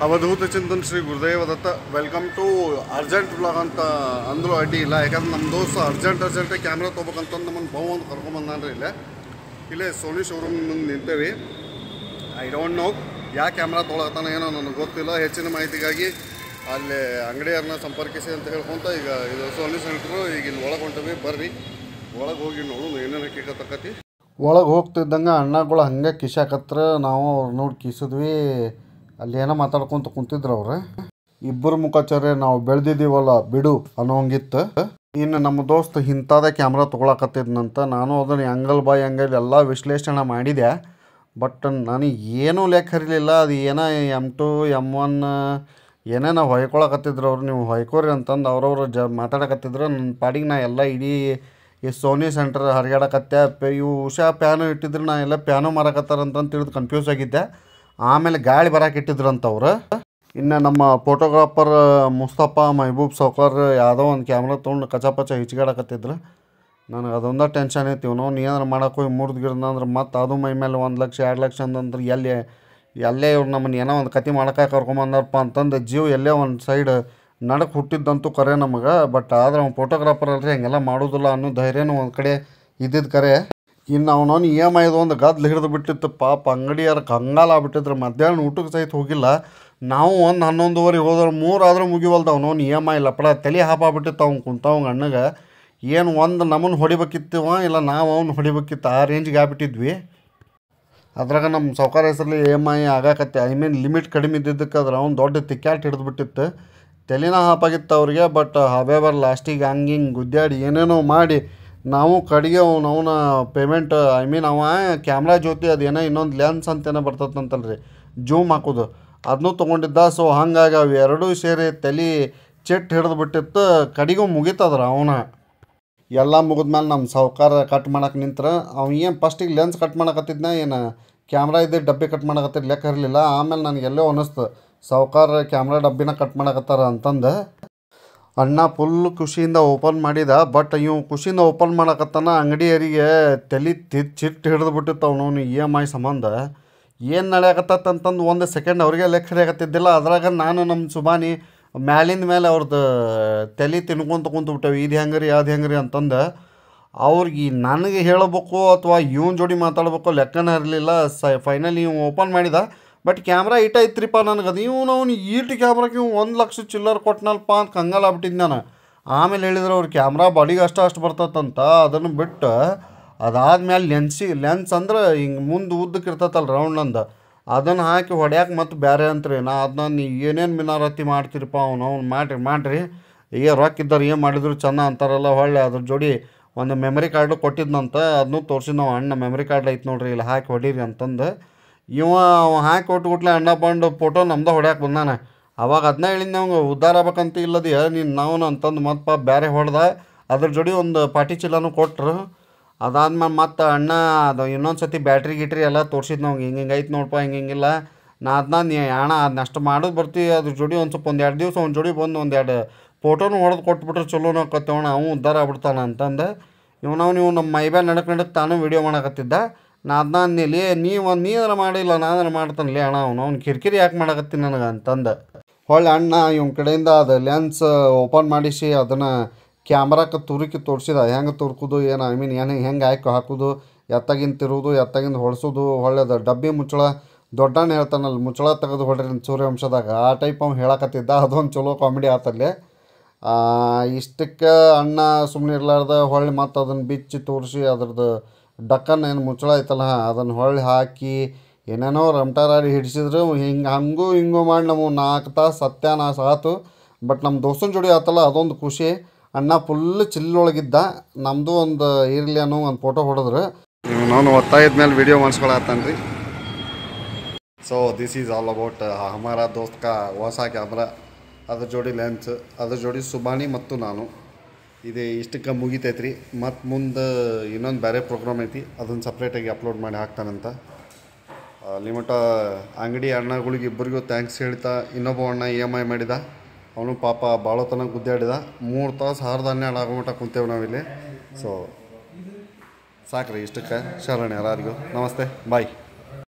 Avadhuta Chintan Shri Gurudev Datta welcome to urgent blog ಅಂತ ಅಂದ್ರೂ ಅಡ್ಡಿ ಇಲ್ಲ. ಯಾಕಂದ್ರೆ ನಮ್ಮ ದೋಸ್ತ ಅರ್ಜೆಂಟೇ ಕ್ಯಾಮ್ರಾ ತೊಗೋಬೇಕಂತಂದು ನಮ್ಮನ್ನು ಬಹು ಒಂದು ಕರ್ಕೊಂಬಂದಾನ್ರಿ. ಇಲ್ಲೇ ಸೋನಿ ಶೋರೂಮ್ ಮುಂದೆ ನಿಂತೇವಿ. ಐ ಡೋಂಟ್ ನೋ ಯಾವ ಕ್ಯಾಮ್ರಾ ತೊಗೊಳತ್ತಾನ ಏನೋ ನನಗೆ ಗೊತ್ತಿಲ್ಲ. ಹೆಚ್ಚಿನ ಮಾಹಿತಿಗಾಗಿ ಅಲ್ಲಿ ಅಂಗಡಿಯವ್ರನ್ನ ಸಂಪರ್ಕಿಸಿ ಅಂತ ಹೇಳ್ಕೊಂತ ಈಗ ಇದು ಸೋನಿ ಸೆಂಟ್ರು ಈಗ ಇಲ್ಲಿ ಒಳಗೆ ಹೊಂಟವಿ. ಬರ್ರಿ ಒಳಗೆ ಹೋಗಿ ನೋಡು ಏನೇನು ಕೇಳತಕ್ಕತಿ. ಒಳಗೆ ಹೋಗ್ತಿದ್ದಂಗೆ ಅಣ್ಣಗಳು ಹಂಗೆ ಕಿಶಾಕತ್ರ ನಾವು ಅವ್ರು ನೋಡಿ ಕಿಸಿದ್ವಿ. ಅಲ್ಲಿ ಏನೋ ಮಾತಾಡ್ಕೊಂತ ಕುಂತಿದ್ರು ಅವ್ರು. ಇಬ್ಬರು ಮುಖಾಚಾರ್ಯ ನಾವು ಬೆಳೆದಿದ್ದೀವಲ್ಲ ಬಿಡು ಅನ್ನೋಂಗಿತ್ತು. ಇನ್ನು ನಮ್ಮ ದೋಸ್ತ್ ಇಂಥದೇ ಕ್ಯಾಮ್ರಾ ತೊಗೊಳಕತ್ತಿದ್ನಂತ. ನಾನು ಅದನ್ನು ಆ್ಯಂಗಲ್ ಬೈ ಆ್ಯಂಗಲ್ ಎಲ್ಲ ವಿಶ್ಲೇಷಣೆ ಮಾಡಿದೆ. ಬಟ್ ನನಗೆ ಏನೂ ಲೆಕ್ಕ ಹರಿಲಿಲ್ಲ. ಅದು ಏನೋ M2 M1 ಏನೇನೋ ಹೊಯ್ಕೊಳಕತ್ತಿದ್ರು ಅವ್ರು. ನೀವು ಹೊಯ್ಕೋರಿ ಅಂತಂದು ಅವ್ರವ್ರು ಮಾತಾಡಕತ್ತಿದ್ರು. ನನ್ನ ಪಾಡಿಗೆ ನಾ ಎಲ್ಲ ಇಡೀ ಈ ಸೋನಿ ಸೆಂಟರ್ ಹರಿಗಾಡಕತ್ತೆ. ಇವು ಉಷಾ ಪ್ಯಾನು ಇಟ್ಟಿದ್ರು. ನಾ ಎಲ್ಲ ಪ್ಯಾನು ಮಾರಕತ್ತಾರಂತಂದು ತಿಳಿದು ಕನ್ಫ್ಯೂಸ್ ಆಗಿದ್ದೆ. ಆಮೇಲೆ ಗಾಳಿ ಬರಕ್ಕೆ ಇಟ್ಟಿದ್ರಂತವ್ರು. ಇನ್ನು ನಮ್ಮ ಫೋಟೋಗ್ರಾಫರ್ ಮುಸ್ತಫಾ ಮೆಹಬೂಬ್ ಸೌಕರ್ ಯಾವುದೋ ಒಂದು ಕ್ಯಾಮ್ರಾ ತೊಗೊಂಡು ಕಚಾಪಚ ಹಿಚ್ಗಾಡಕತ್ತಿದ್ರು. ನನಗೆ ಅದೊಂದು ಟೆನ್ಷನ್ ಐತಿ. ನಾವು ನೀ ಏನಾರು ಮಾಡೋಕೆ ಹೋಗಿ ಮುರಿದ್ಗಿರ್ದಂದ್ರೆ ಮತ್ತು ಅದು ಮೈ ಮೇಲೆ 1 ಲಕ್ಷ 2 ಲಕ್ಷ ಅಂತಂದ್ರೆ ಎಲ್ಲೇ ಇವ್ರು ನಮ್ಮನ್ನು ಏನೋ ಒಂದು ಕತೆ ಮಾಡೋಕೆ ಕರ್ಕೊಂಬಂದಾರಪ್ಪ ಅಂತಂದು ಜೀವ ಎಲ್ಲೇ ಒಂದು ಸೈಡ್ ನಡಕ್ಕೆ ಹುಟ್ಟಿದ್ದಂತೂ ಕರೆ ನಮಗೆ. ಬಟ್ ಆದ್ರೆ ಅವ್ನು ಫೋಟೋಗ್ರಾಫರ್ ಅಲ್ರಿ, ಹಂಗೆಲ್ಲ ಮಾಡೋದಿಲ್ಲ ಅನ್ನೋ ಧೈರ್ಯನೂ ಒಂದು ಕಡೆ ಇದ್ದಿದ್ದು ಕರೆ. ಇನ್ನು ಅವನವನು EMI ಒಂದು ಗದ್ಲು ಹಿಡಿದು ಬಿಟ್ಟಿತ್ತು. ಪಾಪ ಅಂಗಡಿಯಾರ ಕಂಗಾಲ ಆಗ್ಬಿಟ್ಟಿದ್ರು. ಮಧ್ಯಾಹ್ನ ಊಟಕ್ಕೆ ಸಹಿತ ಹೋಗಿಲ್ಲ. ನಾವು 1-11 ಹೋದ್ರೆ 3 ಆದರೂ ಮುಗಿವಲ್ದು. ಅವನವನು EMI ಲಪಡ ತಲೆ ಹಾಪಾಗ್ಬಿಟ್ಟಿತ್ತು. ಅವ್ನು ಕುಂತವಂಗೆ ಅಣ್ಣಗೆ ಏನು ಒಂದು ನಮ್ಮನ್ನು ಹೊಡಿಬೇಕಿತ್ತವ ಇಲ್ಲ ನಾವು ಅವ್ನು ಹೊಡಿಬೇಕಿತ್ತು ಆ ರೇಂಜಿಗೆ ಆಗ್ಬಿಟ್ಟಿದ್ವಿ. ಅದ್ರಾಗ ನಮ್ಮ ಸೌಕಾರ ಹೆಸರಲ್ಲಿ EMI ಆಗಾಕತ್ತೆ. ಲಿಮಿಟ್ ಕಡಿಮೆ ಇದ್ದಿದ್ದಕ್ಕೆ ಅದ್ರ ಅವ್ನು ದೊಡ್ಡ ತಿಕ್ಕಾಟ್ ಹಿಡಿದ್ಬಿಟ್ಟಿತ್ತು. ತಲೆನ ಹಾಪಾಗಿತ್ತು ಅವ್ರಿಗೆ. ಬಟ್ ಹಾವೇವರ್ ಲಾಸ್ಟಿಗೆ ಹಿಂಗೆ ಗುದ್ದಾಡಿ ಏನೇನೋ ಮಾಡಿ ನಾವು ಕಡೆಗೆ ಅವನ ಪೇಮೆಂಟ್ ಅವ ಕ್ಯಾಮ್ರಾ ಜೊತೆ ಅದೇನೋ ಇನ್ನೊಂದು ಲೆನ್ಸ್ ಅಂತೇನೋ ಬರ್ತದಂತಲ್ರಿ ಜೂಮ್ ಹಾಕೋದು, ಅದನ್ನೂ ತೊಗೊಂಡಿದ್ದ. ಸೊ ಹಂಗಾಗಿ ಅವು ಎರಡೂ ಸೇರಿ ತಲೆ ಚೆಟ್ ಹಿಡಿದು ಬಿಟ್ಟಿತ್ತು. ಕಡೆಗೂ ಮುಗಿತದ್ರ ಅವನ ಎಲ್ಲ ಮುಗಿದ್ಮೇಲೆ ನಮ್ಮ ಸಾವ್ಕಾರ ಕಟ್ ಮಾಡಕ್ಕೆ ನಿಂತ್ರ. ಏನು ಫಸ್ಟಿಗೆ ಲೆನ್ಸ್ ಕಟ್ ಮಾಡಕತ್ತಿದ್ನ ಏನು ಕ್ಯಾಮ್ರಾ ಇದ್ದಿದ್ದು ಡಬ್ಬಿ ಕಟ್ ಮಾಡಕತ್ತಿದ್ದು ಲೆಕ್ಕ ಇರಲಿಲ್ಲ. ಆಮೇಲೆ ನನಗೆಲ್ಲೋ ಅನ್ನಿಸ್ತು ಸಾವ್ಕಾರ ಕ್ಯಾಮ್ರಾ ಡಬ್ಬಿನ ಕಟ್ ಮಾಡಕತ್ತಾರ ಅಂತಂದು. ಅಣ್ಣ ಫುಲ್ ಖುಷಿಯಿಂದ ಓಪನ್ ಮಾಡಿದ. ಬಟ್ ಇವು ಖುಷಿಯಿಂದ ಓಪನ್ ಮಾಡಕತ್ತಾನ ಅಂಗಡಿಯರಿಗೆ ತಲೆ ಚಿಟ್ಟು ಹಿಡಿದು ಬಿಟ್ಟಿತ್ತು ಅವನು EMI ಸಂಬಂಧ. ಏನು ನಡೆಯಕತ್ತಂತಂದು 1 ಸೆಕೆಂಡ್ ಅವ್ರಿಗೆ ಲೆಕ್ಕ ಹಿಡಿಯಕತ್ತಿದ್ದಿಲ್ಲ. ಅದ್ರಾಗ ನಾನು ನಮ್ಮ ಸುಬಾನಿ ಮ್ಯಾಲಿಂದ ಮೇಲೆ ಅವ್ರದ್ದು ತಲೆ ತಿನ್ಕೊಂತ ಕುಂತ್ಬಿಟ್ಟೇವೆ. ಇದು ಹೆಂಗ್ರಿ ಅದು ಹೆಂಗ್ರಿ ಅಂತಂದು. ಅವ್ರಿಗೆ ನನಗೆ ಹೇಳಬೇಕು ಅಥವಾ ಇವನ ಜೋಡಿ ಮಾತಾಡ್ಬೇಕು ಲೆಕ್ಕನೇ ಇರಲಿಲ್ಲ. ಫೈನಲಿ ಇವು ಓಪನ್ ಮಾಡಿದ. ಬಟ್ ಕ್ಯಾಮ್ರಾ ಇಟ ಐತ್ರಿಪ್ಪ ನನಗೆ. ಅದು ಅವ್ನು ಈಟು ಕ್ಯಾಮ್ರಾಕ್ಕೆ 1 ಲಕ್ಷ ಚಿಲ್ಲರ್ ಕೊಟ್ಟನಲ್ಪ ಅಂತ ಕಂಗಾಲ ಆಗ್ಬಿಟ್ಟಿದ್ದು ನಾನು. ಆಮೇಲೆ ಹೇಳಿದ್ರು ಅವ್ರು ಕ್ಯಾಮ್ರಾ ಬಾಡಿಗೆ ಅಷ್ಟು ಬರ್ತದಂತ. ಅದನ್ನು ಬಿಟ್ಟು ಅದಾದ್ಮೇಲೆ ಲೆನ್ಸ್ ಅಂದ್ರೆ ಹಿಂಗೆ ಮುಂದೆ ಉದ್ದಕ್ಕೆ ಇರ್ತೈತಲ್ಲ ರೌಂಡ್ ಅದನ್ನು ಹಾಕಿ ಹೊಡ್ಯಾಕೆ ಮತ್ತು ಬೇರೆ ಅಂತ್ರಿ. ನಾ ಅದನ್ನ ನೀವು ಏನೇನು ಮಿನಾರತಿ ಮಾಡ್ತೀರಪ್ಪ ಅವ್ನು ಮಾಡಿರಿ ರೊಕ್ಕ ಇದ್ದಾರೆ ಏನು ಮಾಡಿದ್ರು ಚೆನ್ನ ಅಂತಾರಲ್ಲ. ಹೊಳ್ಳೆ ಅದ್ರ ಜೋಡಿ ಒಂದು ಮೆಮರಿ ಕಾರ್ಡು ಕೊಟ್ಟಿದ್ನಂತ. ಅದನ್ನೂ ತೋರಿಸಿದ್ ನಾವು ಅಣ್ಣ ಮೆಮರಿ ಕಾರ್ಡ್ ಐತೆ ನೋಡ್ರಿ ಇಲ್ಲಿ ಹಾಕಿ ಹೊಡೀರಿ ಅಂತಂದು. ಅವ ಹಾಕಿ ಕೊಟ್ಬಿಟ್ಲೆ ಅಣ್ಣ ಬಂದು ಫೋಟೋ ನಮ್ದು ಹೊಡ್ಯಾಕೆ ಬಂದಾನ. ಅವಾಗ ಅದನ್ನ ಹೇಳಿದ್ನ ಅವಂಗೆ ಉದ್ಧಾರ ಆಗ್ಬೇಕಂತ ಇಲ್ಲದ ನೀನು ನಾವು ಅಂತಂದು ಮತ್ತು ಬೇರೆ ಹೊಡೆದ. ಅದ್ರ ಜೋಡಿ ಒಂದು ಪಾಟಿ ಚೀಲನೂ ಕೊಟ್ಟರು. ಅದಾದ್ಮೇಲೆ ಮತ್ತು ಅಣ್ಣ ಅದು ಇನ್ನೊಂದು ಸತಿ ಬ್ಯಾಟ್ರಿ ಗಿಟ್ರಿ ಎಲ್ಲ ತೋರಿಸಿದ್ ನಾವು ಹಿಂಗೆ ಐತೆ ನೋಡಪ್ಪ ಹಿಂಗಿಲ್ಲ. ನಾ ಅದನ್ನ ನೀ ಅಣ್ಣ ಅದನ್ನಷ್ಟು ಮಾಡೋದು ಬರ್ತೀವಿ. ಅದ್ರ ಜೋಡಿ ಒಂದು ಸ್ವಲ್ಪ 1-2 ದಿವಸ ಒಂದು ಜೋಡಿ ಬಂದು 1-2 ಫೋಟೋನು ಹೊಡೆದು ಕೊಟ್ಬಿಟ್ರೆ ಚಲೋನ ಆಕತ್ತವಣ ಅವ ಉದ್ಧಾರ ಆಗ್ಬಿಡ್ತಾನೆ ಅಂತಂದು. ನೀವು ನಮ್ಮ ಮೈಬ್ಯಾಲ್ ನಡಕ್ಕೆ ತಾನು ವೀಡಿಯೋ ಮಾಡಕತ್ತಿದ್ದ. ನಾ ಅದನ್ನ ಅಂದಿಲ್ಲಿ ನೀನಾರ ಮಾಡಿಲ್ಲ ನಾನಾರ ಮಾಡ್ತಾನಲ್ಲಿ ಅಣ್ಣ ಅವ್ನು ಕಿರಿಕಿರಿ ಯಾಕೆ ಮಾಡಕತ್ತೀನಿ ನನಗೆ ಅಂತಂದು. ಹೊಳ್ಳೆ ಅಣ್ಣ ಇವನ ಕಡೆಯಿಂದ ಅದು ಲೆನ್ಸ್ ಓಪನ್ ಮಾಡಿಸಿ ಅದನ್ನು ಕ್ಯಾಮ್ರಾಕ್ಕೆ ತೋರಿಸಿದ. ಹೆಂಗೆ ತುರ್ಕೋದು ಏನು ಹೆಂಗೆ ಹಾಕೋದು ಎತ್ತಾಗಿಂದ ತಿರುವುದು ಎತ್ತಾಗಿಂದ ಹೊಡ್ಸೋದು. ಹೊಳ್ಳೆದು ಡಬ್ಬಿ ಮುಚ್ಚಳ ದೊಡ್ಡಣ್ಣ ಹೇಳ್ತಾನಲ್ಲ ಮುಚ್ಚಳ ತೆಗೆದು ಹೊಡ್ರಿ ಸೂರ್ಯವಂಶದಾಗ ಆ ಟೈಪ್ ಅವ್ನು ಹೇಳಕತ್ತಿದ್ದ. ಅದೊಂದು ಚಲೋ ಕಾಮಿಡಿ ಆತಲ್ಲಿ. ಇಷ್ಟಕ್ಕೆ ಅಣ್ಣ ಸುಮ್ಮನೆ ಇರಲಾರ್ದ ಹೊಳ್ಳಿ ಮತ್ತು ಅದನ್ನು ಬಿಚ್ಚಿ ತೋರಿಸಿ ಅದ್ರದ್ದು ಡಕ್ಕನ್ ಏನು ಮುಚ್ಚಳ ಐತಲ್ಲ ಅದನ್ನು ಹೊಳ್ಳಿ ಹಾಕಿ ಏನೇನೋ ರಮಟಾರಾಡಿ ಹಿಡಿಸಿದ್ರು. ಹಿಂಗೂ ಮಾಡಿ ನಾವು 4 ತಾಸು ಸತ್ಯಾನಾಶ ಆಯ್ತು. ಬಟ್ ನಮ್ಮ ದೋಸ್ತನ ಜೋಡಿ ಆತಲ್ಲ ಅದೊಂದು ಖುಷಿ. ಅಣ್ಣ ಫುಲ್ ಚಿಲ್ಲೊಳಗಿದ್ದ. ನಮ್ಮದು ಒಂದು ಇರಲಿ ಅನ್ನೋ ಒಂದು ಫೋಟೋ ಹೊಡೆದ್ರು. ನಾನು ಒತ್ತಾಯದ ಮೇಲೆ ವೀಡಿಯೋ ಮಾಡಿಸ್ಕೊಳತ್ತಾನ್ರಿ. So this is all about ಹಮಾರ ದೋಸ್ತ್ ಕಾ ಹೊಸ ಕ್ಯಾಮ್ರಾ, ಅದ್ರ ಜೋಡಿ ಲೆನ್ಸ್, ಅದ್ರ ಜೋಡಿ ಸುಬಾನಿ ಮತ್ತು ನಾನು. ಇದು ಇಷ್ಟಕ್ಕೆ ಮುಗಿತೈತ್ರಿ. ಮತ್ತು ಮುಂದೆ ಇನ್ನೊಂದು ಬೇರೆ ಪ್ರೋಗ್ರಾಮ್ ಐತಿ ಅದನ್ನು ಸಪ್ರೇಟಾಗಿ ಅಪ್ಲೋಡ್ ಮಾಡಿ ಹಾಕ್ತಾನಂತ. ಲಿಮಿಟ ಅಂಗಡಿ ಅಣ್ಣಗಳಿಗೆ ಇಬ್ಬರಿಗೂ ಥ್ಯಾಂಕ್ಸ್ ಹೇಳ್ತಾ ಇನ್ನೊಬ್ಬ ಅಣ್ಣ EMI ಮಾಡಿದ. ಅವನು ಪಾಪ ಭಾಳ ತನಕ ಗುದ್ದಾಡಿದ. 3 ತಾಸು 10-12 ಆಗೋಮಟ ಕುಂತೇವೆ ನಾವಿಲ್ಲಿ. ಸೊ ಸಾಕ್ರಿ ಇಷ್ಟಕ್ಕೆ. ಶರಣ ಎಲ್ಲರಿಗೂ ನಮಸ್ತೆ ಬಾಯ್.